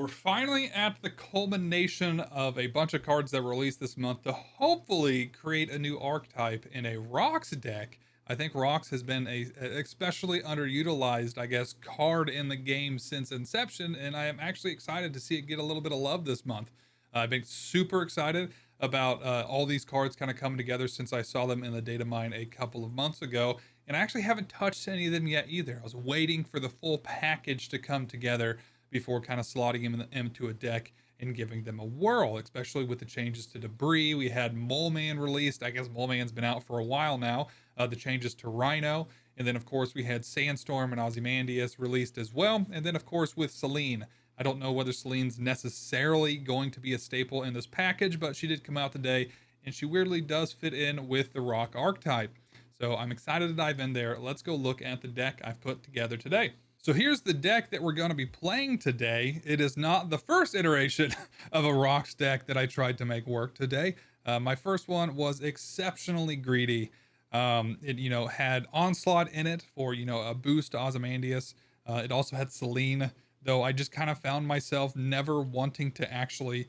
We're finally at the culmination of a bunch of cards that were released this month to hopefully create a new archetype in a Rocks deck. I think Rocks has been a especially underutilized, I guess, card in the game since inception, and I am actually excited to see it get a little bit of love this month. I've been super excited about all these cards kind of coming together since I saw them in the data mine a couple of months ago, and I actually haven't touched any of them yet either. I was waiting for the full package to come together before kind of slotting him into a deck and giving them a whirl, especially with the changes to Debrii. We had Mole Man released. I guess Mole Man's been out for a while now. The changes to Rhino. And then, of course, we had Sandstorm and Ozymandias released as well. And then, of course, with Selene. I don't know whether Selene's necessarily going to be a staple in this package, but she did come out today, and she weirdly does fit in with the Rock archetype. So I'm excited to dive in there. Let's go look at the deck I've put together today. So here's the deck that we're going to be playing today. It is not the first iteration of a Rocks deck that I tried to make work today. My first one was exceptionally greedy. It, had Onslaught in it for, a boost to Ozymandias. It also had Selene, though I just kind of found myself never wanting to actually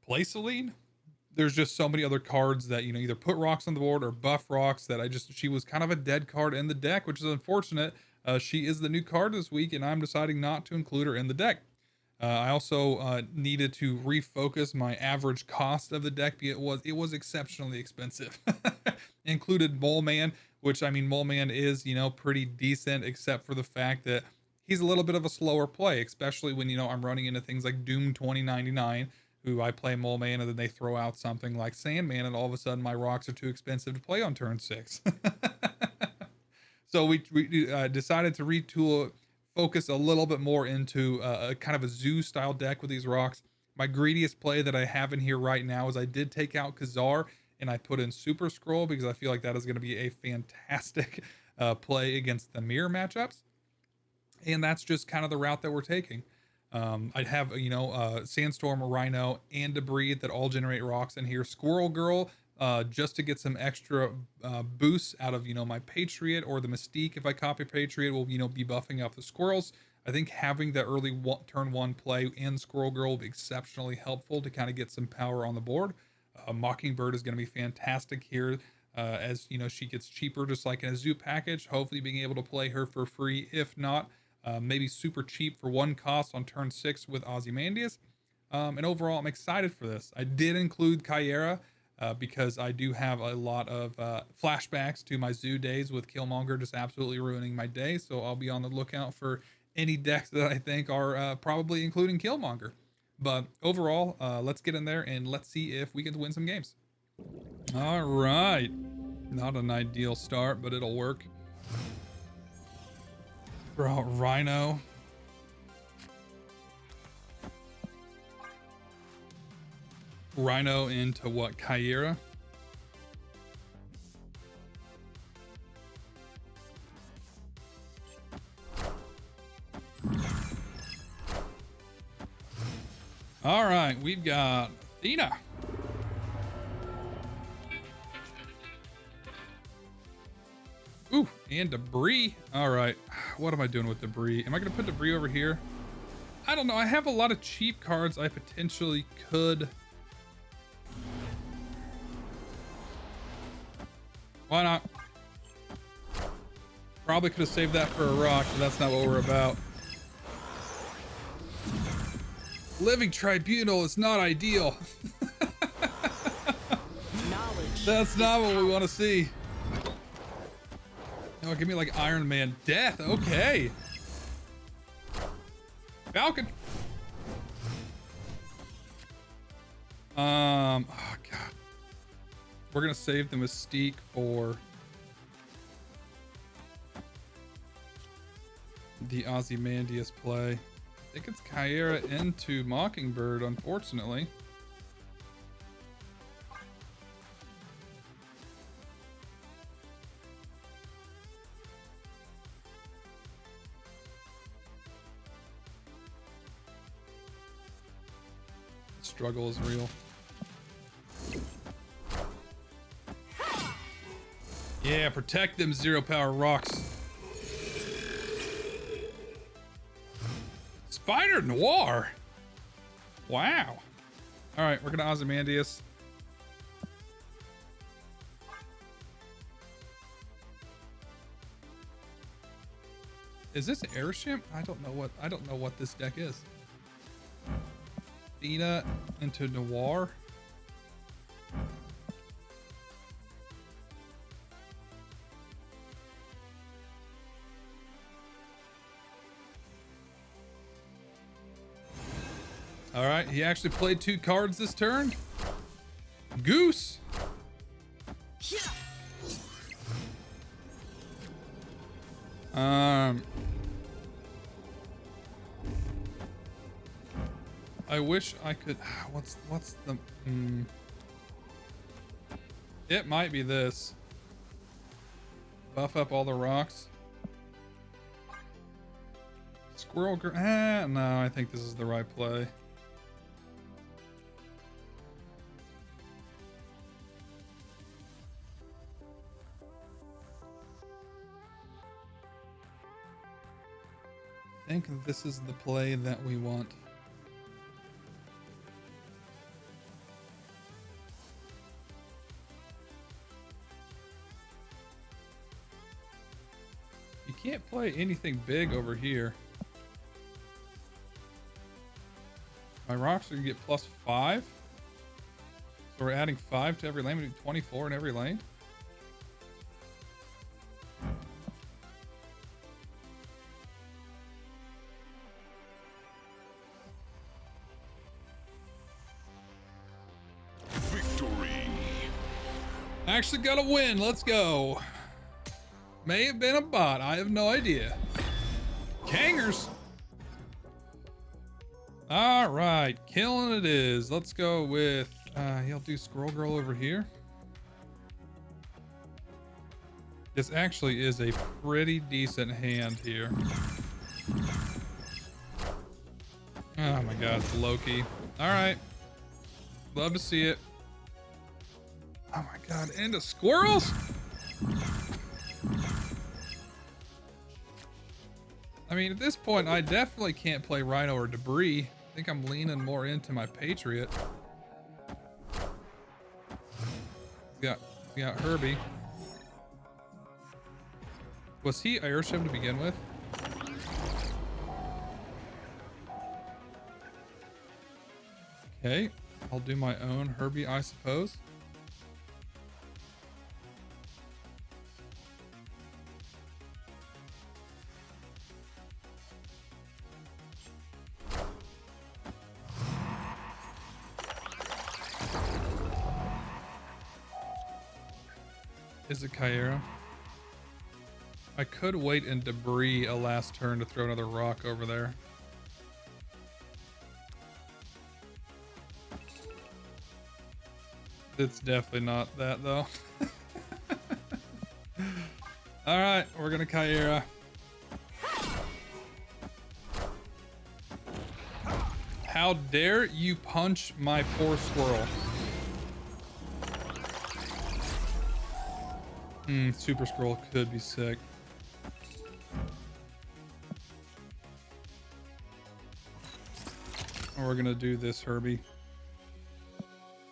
play Selene. There's just so many other cards that, either put rocks on the board or buff rocks that she was kind of a dead card in the deck, which is unfortunate. She is the new card this week, and I'm deciding not to include her in the deck. I also needed to refocus my average cost of the deck because it was exceptionally expensive. Included Mole Man, which, Mole Man is, pretty decent, except for the fact that he's a little bit of a slower play, especially when, I'm running into things like Doom 2099, who I play Mole Man, and then they throw out something like Sandman, and all of a sudden my rocks are too expensive to play on turn 6. So we decided to retool, focus a little bit more into a kind of a zoo style deck with these rocks. My greediest play that I have in here right now is I did take out Caiera and I put in Super-Skrull because I feel like that is going to be a fantastic play against the mirror matchups. And that's just kind of the route that we're taking. I'd have, Sandstorm, Rhino, and Debrii that all generate rocks in here. Squirrel Girl, just to get some extra boosts out of, my Patriot, or the Mystique. If I copy Patriot, will, be buffing up the squirrels. I think having the early turn 1 play in Squirrel Girl will be exceptionally helpful to kind of get some power on the board. Mockingbird is going to be fantastic here, as, she gets cheaper just like in a zoo package. Hopefully being able to play her for free. If not, maybe super cheap for 1 cost on turn 6 with Ozymandias. And overall, I'm excited for this. I did include Caiera, because I do have a lot of flashbacks to my zoo days with Killmonger just absolutely ruining my day. So I'll be on the lookout for any decks that I think are probably including Killmonger. But overall, let's get in there and let's see if we can win some games. All right. Not an ideal start, but it'll work. Bro, Rhino. Rhino into what? Caiera? All right, we've got Athena. Ooh, and Debrii. All right, what am I doing with Debrii? Am I gonna put Debrii over here? I don't know. I have a lot of cheap cards I potentially could. Why not? Probably could have saved that for a rock, but that's not what we're about. Living Tribunal is not ideal. That's not what we want to see. Oh, give me like Iron Man death. Okay. Falcon. Oh God. We're gonna save the Mystique for the Ozymandias play. I think it's Caiera into Mockingbird, unfortunately. The struggle is real. Yeah, protect them 0-power rocks. Spider Noir. Wow. All right, we're gonna Ozymandias. Is this airship? I don't know what this deck is. Dina into Noir. All right, he actually played 2 cards this turn. Goose. I wish I could. What's the? It might be this. Buff up all the rocks. Squirrel Girl. No, I think this is the right play. I think this is the play that we want. You can't play anything big over here. My rocks are gonna get +5. So we're adding 5 to every lane. We do 24 in every lane. Actually got a win. Let's go. May have been a bot. I have no idea. Kangers. All right. Killing it is. Let's go with, he'll do Squirrel Girl over here. This actually is a pretty decent hand here. Oh my God, it's Loki. All right. Love to see it. Oh my God, and the squirrels? I mean, at this point, I definitely can't play Rhino or Debrii. I think I'm leaning more into my Patriot. We got H.E.R.B.I.E. Was he airship to begin with? Okay, I'll do my own H.E.R.B.I.E, I suppose. Is it Caiera? I could wait in Debrii a last turn to throw another rock over there. It's definitely not that though. All right, we're gonna Caiera. How dare you punch my poor squirrel? Super-Skrull could be sick. We're gonna do this H.E.R.B.I.E.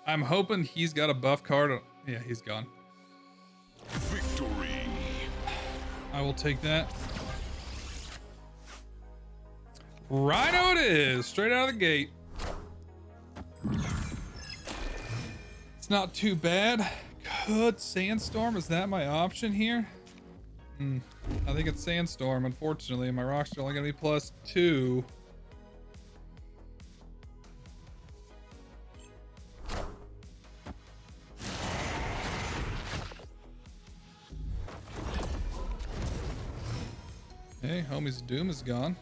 I'm hoping he's got a buff card. Yeah, he's gone. Victory. I will take that. Rhino it is, straight out of the gate. It's not too bad. Could Sandstorm, is that my option here? I think it's Sandstorm, unfortunately. My rocks are only gonna be +2. Okay, homie's doom is gone.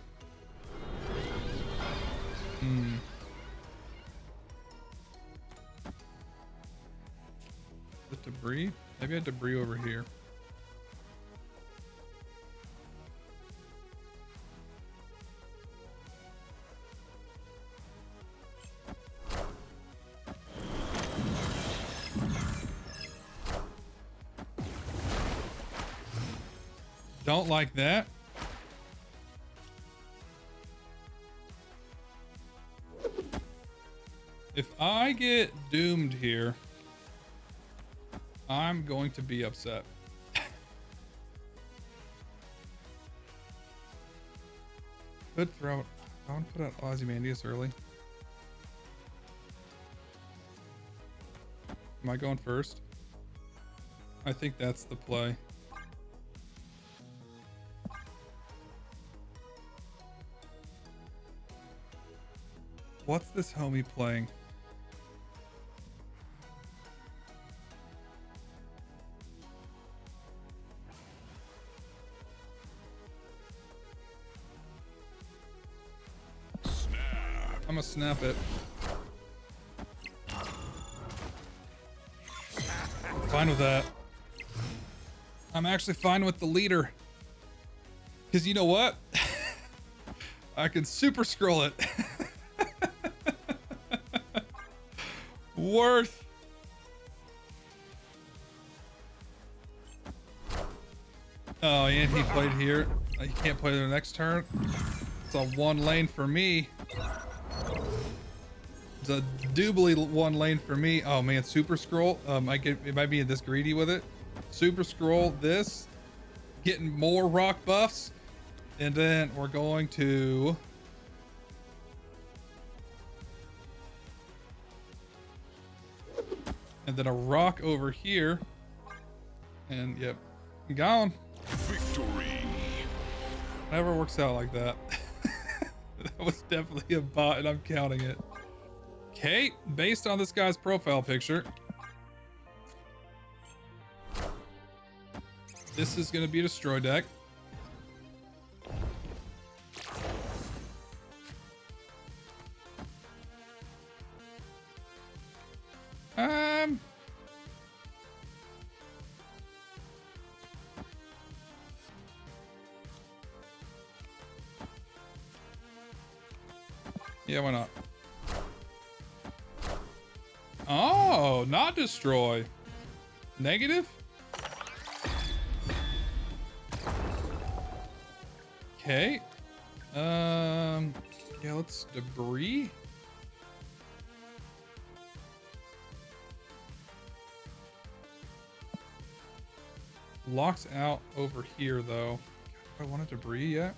The Debrii? Maybe I had Debrii over here. Don't like that. If I get doomed here, I'm going to be upset. Could throw it. I want to put out Ozymandias early. Am I going first? I think that's the play. What's this homie playing? I'm gonna snap it. Fine with that. I'm actually fine with the leader. Because you know what? I can Super-Skrull it. Worth. Oh, and he played here. He can't play the next turn. It's a one lane for me. It's a doubly one lane for me. Oh man, Super-Skrull. It might be this greedy with it. Super-Skrull this, getting more rock buffs, and then we're going to and then a rock over here, and yep, gone. Victory. Never works out like that. That was definitely a bot, and I'm counting it. Okay, based on this guy's profile picture, this is going to be a destroy deck. Yeah, why not? Oh, not destroy. Negative? Okay. Yeah, let's Debrii. Locks out over here though. Do I want a Debrii yet?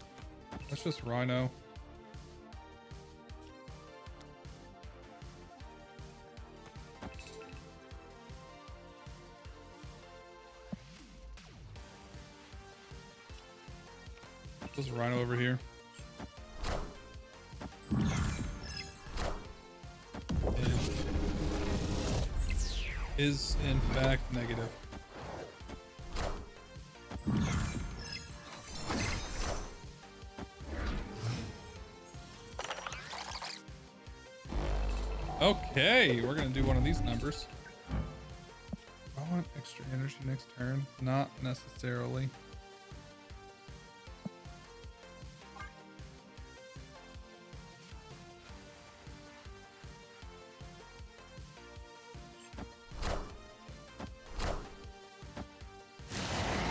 That's just Rhino. There's a Rhino over here. Is in fact negative. Okay, we're gonna do one of these numbers. I want extra energy next turn. Not necessarily.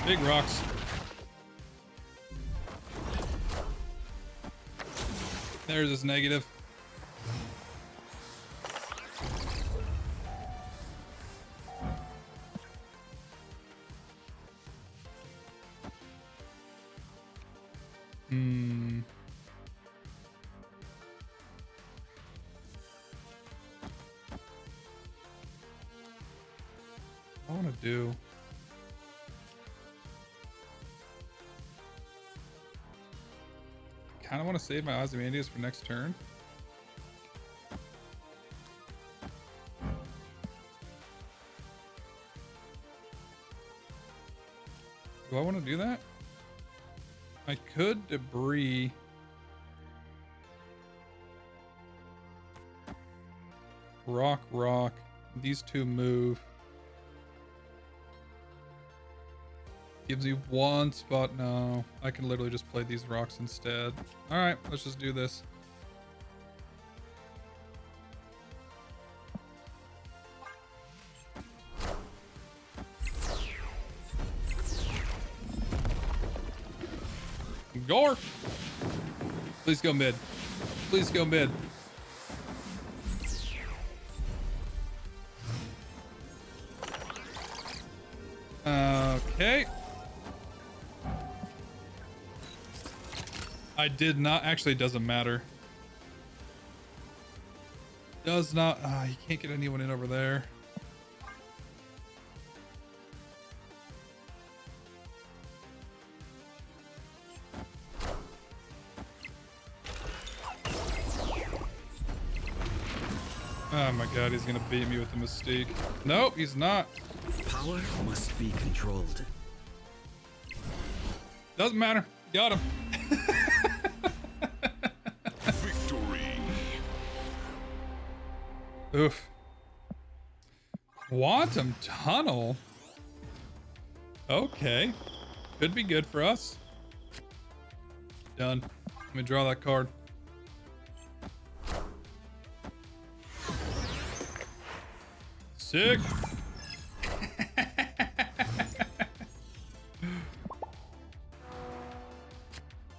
Big rocks. There's his negative. I want to do. Kind of want to save my Ozymandias for next turn. Do I want to do that? I could Debrii. Rock, rock. These two move. Gives you one spot. No, I can literally just play these rocks instead. All right, let's just do this. Gore! Please go mid. Please go mid. Okay. I did not, actually it doesn't matter. Does not, you can't get anyone in over there. Oh my god, he's gonna beat me with the Mystique. Nope, he's not. Power must be controlled. Doesn't matter. Got him. Victory. Oof. Quantum Tunnel? Okay. Could be good for us. Done. Let me draw that card. Sick.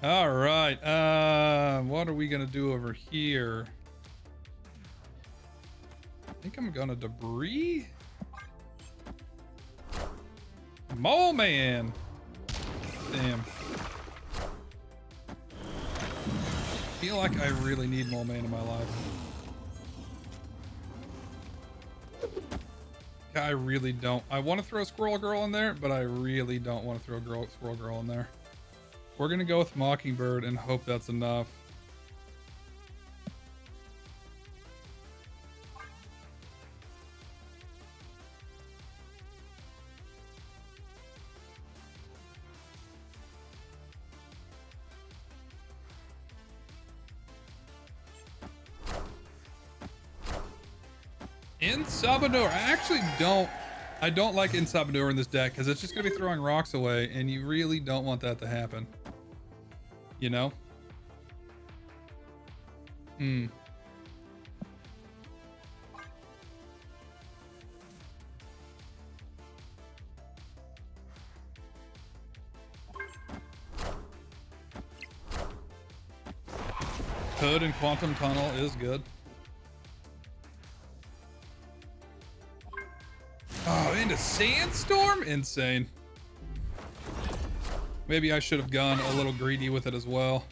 All right. What are we gonna do over here? I think I'm gonna Debrii. Mole Man. Damn. I feel like I really need Mole Man in my life. I really don't. I want to throw Squirrel Girl in there, but I really don't want to throw Squirrel Girl in there. We're gonna go with Mockingbird and hope that's enough. Insabanor. I don't like Insabanor in this deck because it's just gonna be throwing rocks away, and you really don't want that to happen. You know? Hood and Quantum Tunnel is good. Oh, into Sandstorm? Insane. Maybe I should have gone a little greedy with it as well.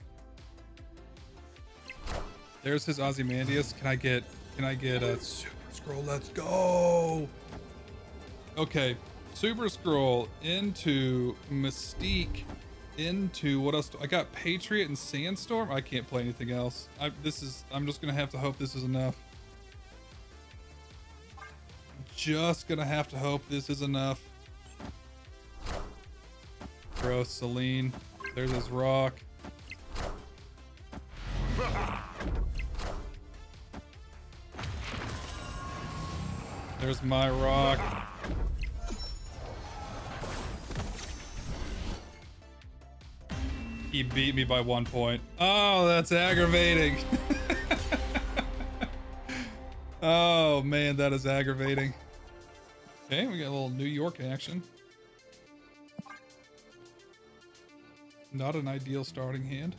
There's his Ozymandias. Can I get a Super-Skrull? Let's go. Okay. Super-Skrull into Mystique into what else? I got Patriot and Sandstorm. I can't play anything else. I'm just gonna have to hope this is enough. Just gonna have to hope this is enough. Bro, Celine. There's his rock. There's my rock. He beat me by 1 point. Oh, that's aggravating. Oh man, that is aggravating. Okay, we got a little New York action. Not an ideal starting hand.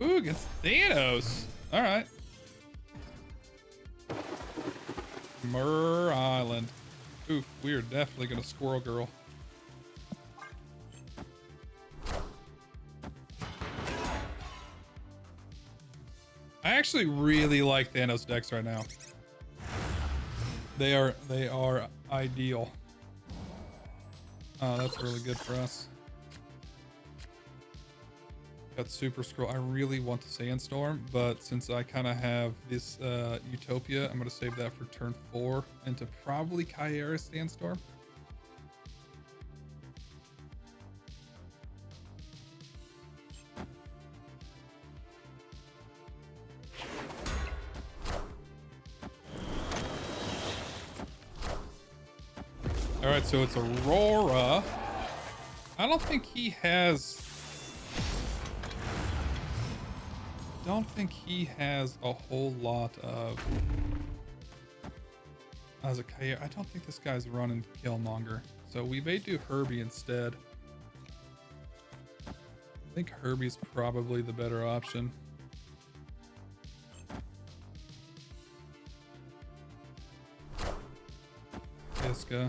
Ooh, against Thanos. All right. Myrrh Island. Oof, we are definitely gonna Squirrel Girl. I actually really like Thanos decks right now. They are ideal. Oh, that's really good for us. Got Super-Skrull. I really want to Sandstorm, but since I kind of have this Utopia, I'm going to save that for turn 4 into probably Caiera Sandstorm. All right, so it's Aurora. I don't think he has a whole lot of as a Caiera. I don't think this guy's running Killmonger, so we may do H.E.R.B.I.E instead. I think H.E.R.B.I is probably the better option. Iska.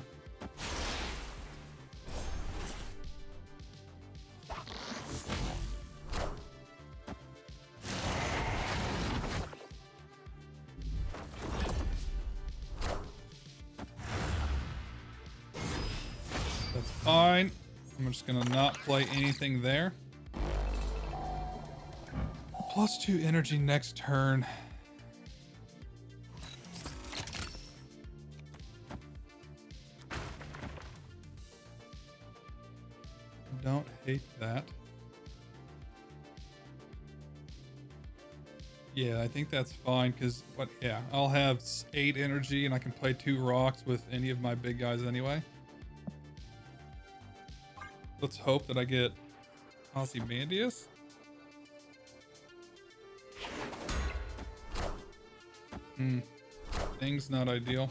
fine. I'm just gonna not play anything there. +2 energy next turn. Don't hate that. Yeah, I think that's fine because, but yeah, I'll have 8 energy and I can play 2 rocks with any of my big guys anyway. Let's hope that I get Ozymandias. Thing's not ideal.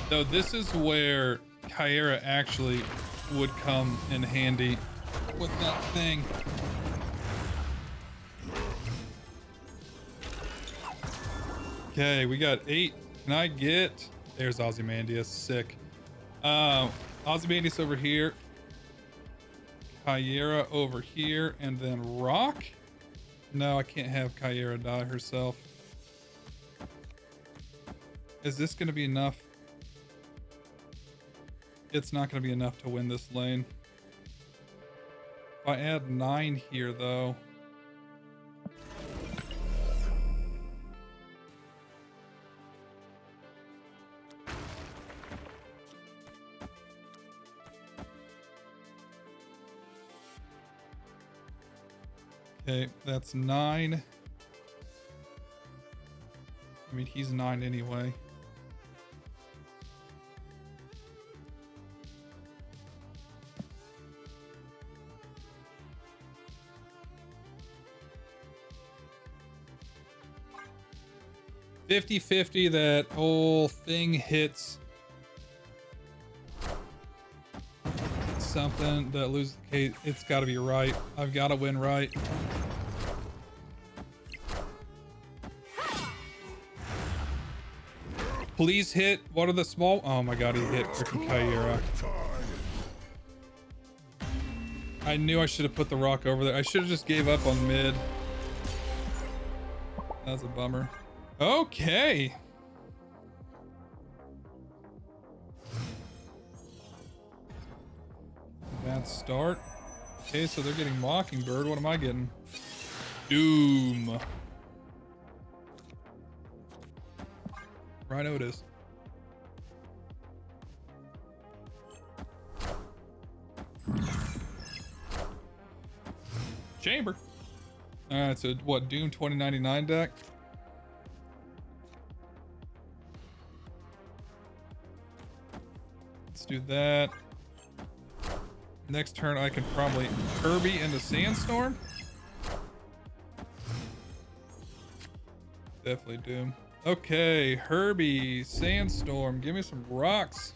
Though this is where Caiera actually would come in handy with that thing. Okay, we got 8. Can I get... There's Ozymandias. Sick. Ozymandias over here. Caiera over here. And then rock? No, I can't have Caiera die herself. Is this going to be enough? It's not going to be enough to win this lane. If I add 9 here, though... Okay, that's 9. I mean, he's 9 anyway. $50-50 that whole thing hits something that loses. Okay, it's got to be right. I've got to win right. Please hit. What are the small? Oh my god, he hit freaking Caiera. I knew I should have put the rock over there. I should have just gave up on mid. That's a bummer. Okay. Bad start. Okay, so they're getting Mockingbird. What am I getting? Doom. Rhino it is. Chamber. Alright, so what, Doom 2099 deck? Let's do that. Next turn I can probably H.E.R.B.I.E into Sandstorm. Definitely Doom. Okay, H.E.R.B.I.E, Sandstorm, give me some rocks.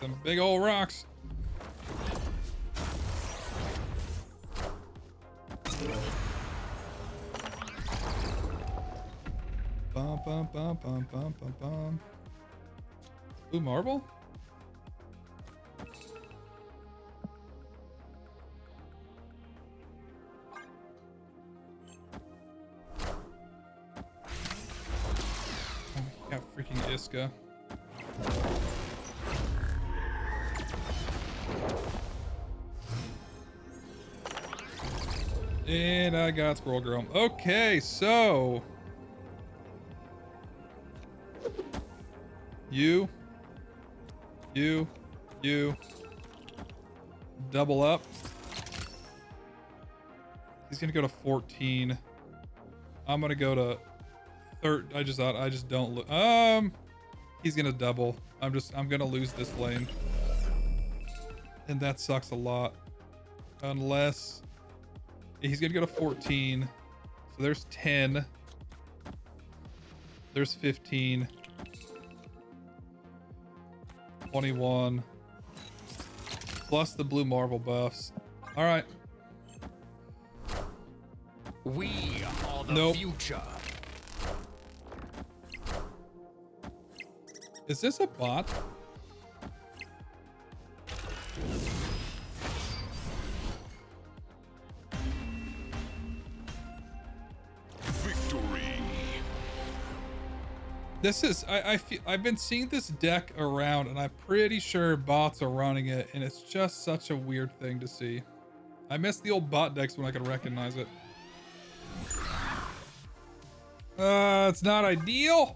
Some big old rocks. Bum bum bum bum bum bum bum. Blue marble? Got freaking Iska. And I got Squirrel Girl. Okay, so you double up. He's gonna go to 14. I'm gonna go to I just don't look. He's gonna double. I'm gonna lose this lane, and that sucks a lot. Unless he's gonna go to 14. So there's 10. There's 15. 21. Plus the blue marble buffs. All right. We are the future. Is this a bot? Victory. This is, I feel, I've been seeing this deck around and I'm pretty sure bots are running it, and it's just such a weird thing to see. I miss the old bot decks when I could recognize it. It's not ideal.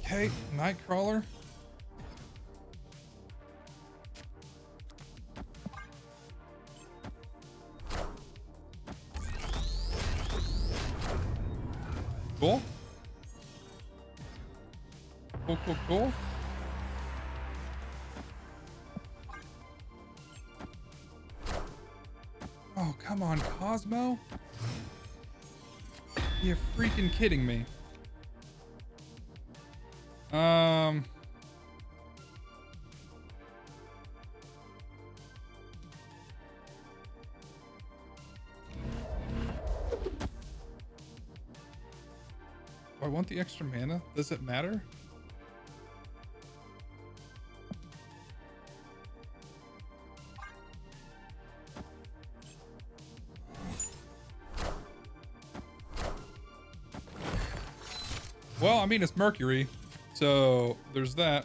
Okay, Nightcrawler. Cool. Cool, cool, cool. Oh, come on, Cosmo. You're freaking kidding me. Do I want the extra mana? Does it matter? Well, I mean, it's Mercury, so there's that.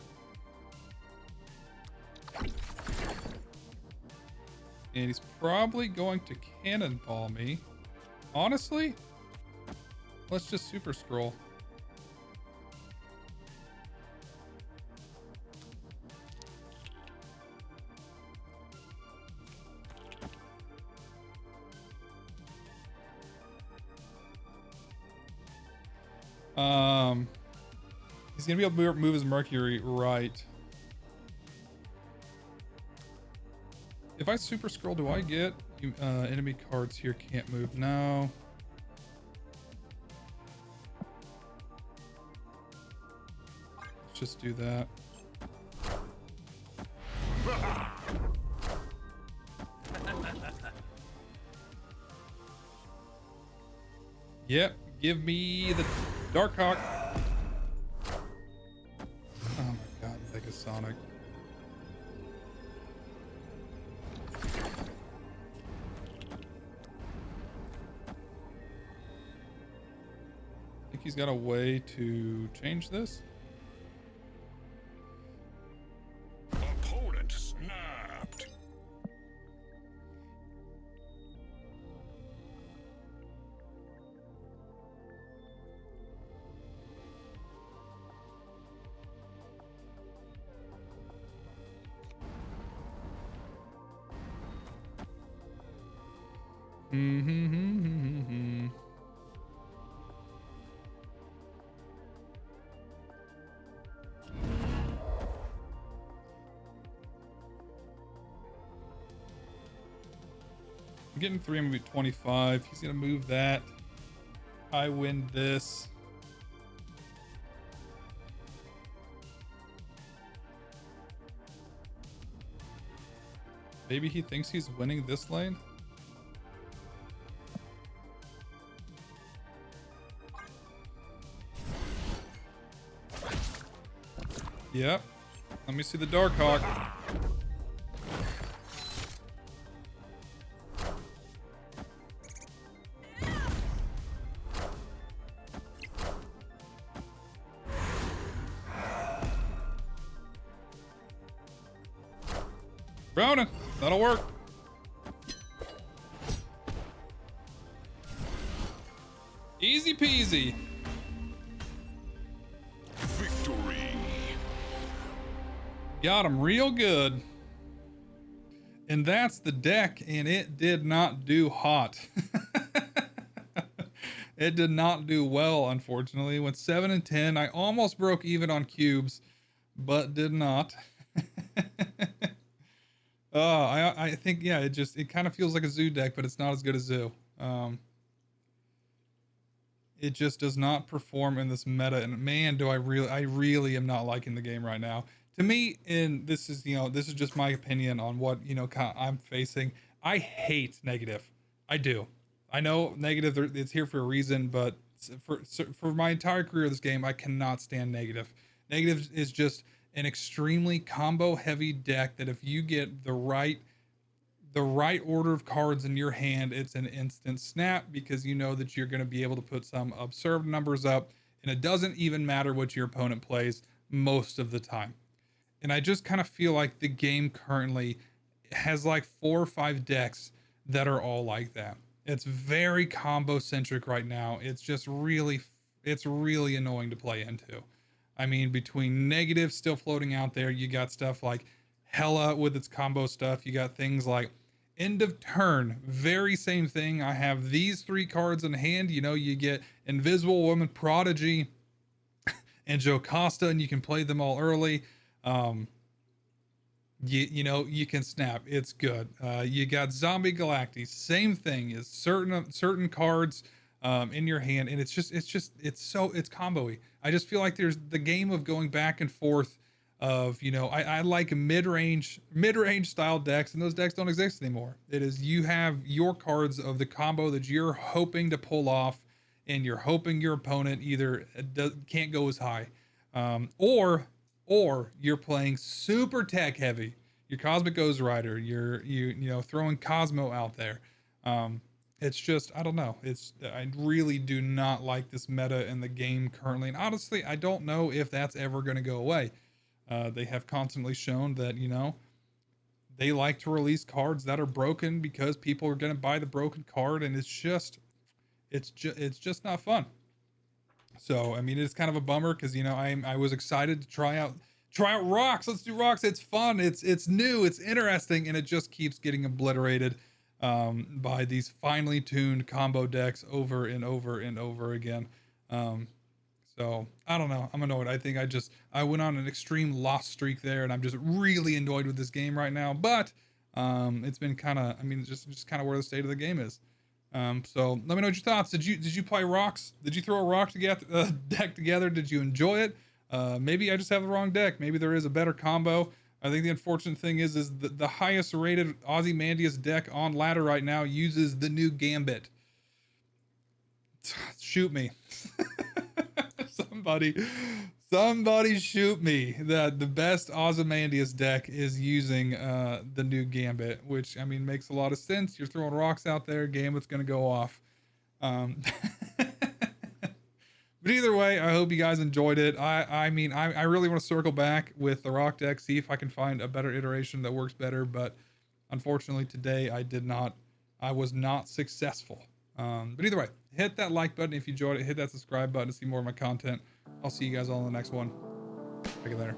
And he's probably going to cannonball me. Honestly, let's just Super-Skrull. He's gonna be able to move his Mercury right. If I Super-Skrull, do I get enemy cards here can't move? No. Let's just do that. Yep, give me the Darkhawk. Oh my god, Mega Sonic. I think he's got a way to change this. Opponent snapped. I'm getting 3, I'm gonna be 25. He's gonna move that. I win this. Maybe he thinks he's winning this lane. Yep. Let me see the Darkhawk. Browning. That'll work. Easy peasy. Victory. Got him real good. And that's the deck, and it did not do hot. It did not do well, unfortunately. Went 7 and 10. I almost broke even on cubes, but did not. I think, yeah, it kind of feels like a zoo deck, but it's not as good as zoo. It just does not perform in this meta, and man, I really am not liking the game right now. To me, and this is just my opinion on what, I'm facing. I hate negative. I do. I know negative, it's here for a reason, but for my entire career of this game, I cannot stand negative. Negative is just an extremely combo heavy deck that if you get the right the right order of cards in your hand, it's an instant snap because you know that you're going to be able to put some absurd numbers up, and it doesn't even matter what your opponent plays most of the time. And I just kind of feel like the game currently has like 4 or 5 decks that are all like that. It's very combo centric right now. It's just really, it's really annoying to play into. I mean, between negatives still floating out there, you got stuff like Hela with its combo stuff. You got things like end of turn, very same thing. I have these 3 cards in hand. You know, you get Invisible Woman, Prodigy, and Jocasta, and you can play them all early. You know, you can snap. It's good. You got Zombie Galacti, same thing. Is certain cards in your hand, and it's combo-y. I just feel like there's the game of going back and forth of, you know, I like mid-range style decks, and those decks don't exist anymore. It is, you have your cards of the combo that you're hoping to pull off, and you're hoping your opponent either can't go as high, or you're playing super tech heavy. Your Cosmic Ghost Rider, you know, throwing Cosmo out there. It's just, I don't know. I really do not like this meta in the game currently. And honestly, I don't know if that's ever going to go away. They have constantly shown that, you know, they like to release cards that are broken because people are going to buy the broken card, and it's just not fun. So, I mean, it's kind of a bummer because, you know, I was excited to try out Rocks. Let's do Rocks. It's fun. It's new. It's interesting, and it just keeps getting obliterated by these finely tuned combo decks over and over and over again. So I don't know. I'm annoyed. I think I went on an extreme loss streak there, and I'm just really annoyed with this game right now. But it's been kind of, I mean, just kind of where the state of the game is. So let me know what your thoughts. Did you play Rocks? Did you throw a rock together, deck together? Did you enjoy it? Maybe I just have the wrong deck. Maybe there is a better combo. I think the unfortunate thing is the highest rated Ozymandias deck on ladder right now uses the new Gambit. Shoot me. Somebody shoot me that the best Ozymandias deck is using the new Gambit, which, I mean, makes a lot of sense. You're throwing rocks out there, Gambit's gonna go off. But either way, I hope you guys enjoyed it. I mean, I really want to circle back with the rock deck, see if I can find a better iteration that works better, but unfortunately today I was not successful. But either way, hit that like button if you enjoyed it, hit that subscribe button to see more of my content. I'll see you guys all in the next one. Take it later.